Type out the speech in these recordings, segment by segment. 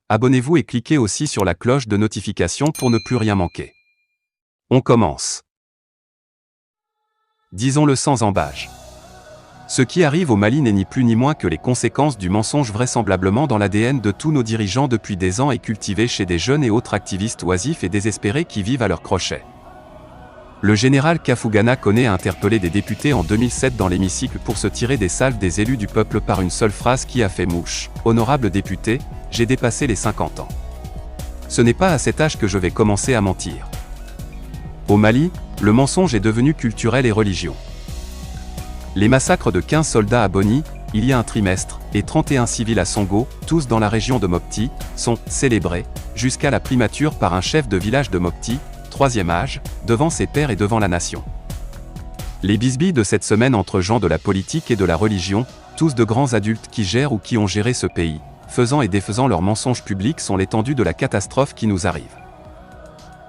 abonnez-vous et cliquez aussi sur la cloche de notification pour ne plus rien manquer. On commence. Disons-le sans embâge. Ce qui arrive au Mali n'est ni plus ni moins que les conséquences du mensonge vraisemblablement dans l'ADN de tous nos dirigeants depuis des ans et cultivé chez des jeunes et autres activistes oisifs et désespérés qui vivent à leur crochet. Le général Kafugana Koné a interpellé des députés en 2007 dans l'hémicycle pour se tirer des salves des élus du peuple par une seule phrase qui a fait mouche. « Honorable député, j'ai dépassé les 50 ans. Ce n'est pas à cet âge que je vais commencer à mentir. » Au Mali, le mensonge est devenu culturel et religion. Les massacres de 15 soldats à Boni, il y a un trimestre, et 31 civils à Songo, tous dans la région de Mopti, sont célébrés, jusqu'à la primature par un chef de village de Mopti, troisième âge, devant ses pairs et devant la nation. Les bisbilles de cette semaine entre gens de la politique et de la religion, tous de grands adultes qui gèrent ou qui ont géré ce pays, faisant et défaisant leurs mensonges publics sont l'étendue de la catastrophe qui nous arrive.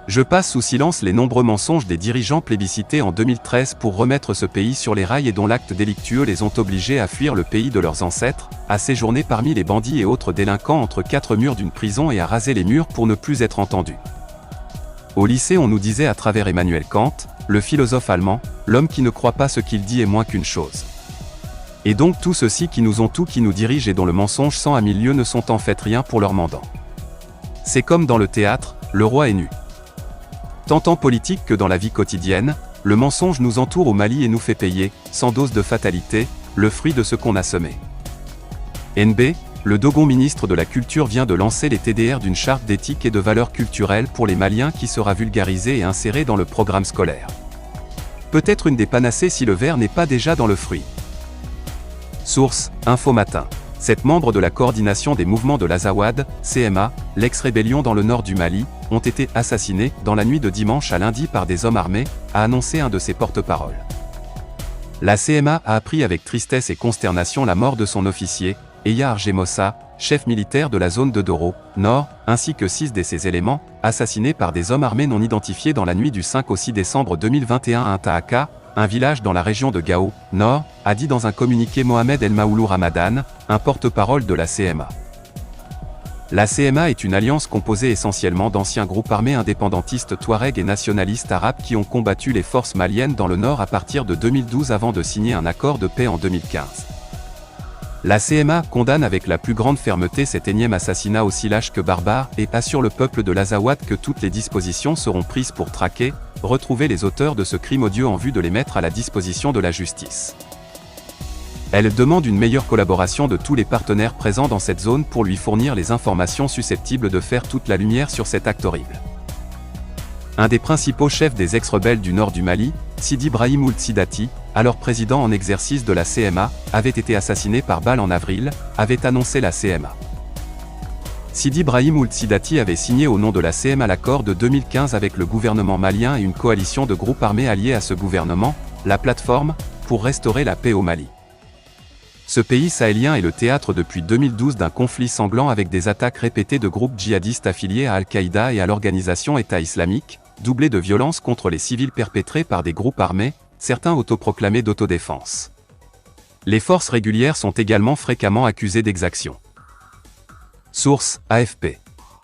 Je passe sous silence les nombreux mensonges des dirigeants plébiscités en 2013 pour remettre ce pays sur les rails et dont l'acte délictueux les ont obligés à fuir le pays de leurs ancêtres, à séjourner parmi les bandits et autres délinquants entre quatre murs d'une prison et à raser les murs pour ne plus être entendus. Au lycée, on nous disait à travers Emmanuel Kant, le philosophe allemand, l'homme qui ne croit pas ce qu'il dit est moins qu'une chose. Et donc tous ceux-ci qui nous ont tout qui nous dirigent et dont le mensonge sent à mille lieues ne sont en fait rien pour leur mandant. C'est comme dans le théâtre, le roi est nu. Tant en politique que dans la vie quotidienne, le mensonge nous entoure au Mali et nous fait payer, sans dose de fatalité, le fruit de ce qu'on a semé. NB, le Dogon ministre de la Culture vient de lancer les TDR d'une charte d'éthique et de valeurs culturelles pour les Maliens qui sera vulgarisée et insérée dans le programme scolaire. Peut-être une des panacées si le ver n'est pas déjà dans le fruit. Source, Info Matin. 7 membres de la coordination des mouvements de l'Azawad, CMA, l'ex-rébellion dans le nord du Mali, ont été assassinés dans la nuit de dimanche à lundi par des hommes armés, a annoncé un de ses porte-paroles. La CMA a appris avec tristesse et consternation la mort de son officier, Eya Argemossa, chef militaire de la zone de Doro, Nord, ainsi que 6 de ses éléments, assassinés par des hommes armés non identifiés dans la nuit du 5 au 6 décembre 2021 à Ntaaka, un village dans la région de Gao, Nord, a dit dans un communiqué Mohamed El Maoulou Ramadan, un porte-parole de la CMA. La CMA est une alliance composée essentiellement d'anciens groupes armés indépendantistes touaregs et nationalistes arabes qui ont combattu les forces maliennes dans le Nord à partir de 2012 avant de signer un accord de paix en 2015. La CMA condamne avec la plus grande fermeté cet énième assassinat aussi lâche que barbare et assure le peuple de l'Azawad que toutes les dispositions seront prises pour traquer, retrouver les auteurs de ce crime odieux en vue de les mettre à la disposition de la justice. Elle demande une meilleure collaboration de tous les partenaires présents dans cette zone pour lui fournir les informations susceptibles de faire toute la lumière sur cet acte horrible. Un des principaux chefs des ex-rebelles du nord du Mali, Sidi Brahim Ould Sidati, alors président en exercice de la CMA, avait été assassiné par balle en avril, avait annoncé la CMA. Sidi Brahim Ould Sidati avait signé au nom de la CMA l'accord de 2015 avec le gouvernement malien et une coalition de groupes armés alliés à ce gouvernement, la plateforme, pour restaurer la paix au Mali. Ce pays sahélien est le théâtre depuis 2012 d'un conflit sanglant avec des attaques répétées de groupes djihadistes affiliés à Al-Qaïda et à l'organisation État islamique, doublées de violences contre les civils perpétrées par des groupes armés, certains autoproclamés d'autodéfense. Les forces régulières sont également fréquemment accusées d'exactions. Source, AFP.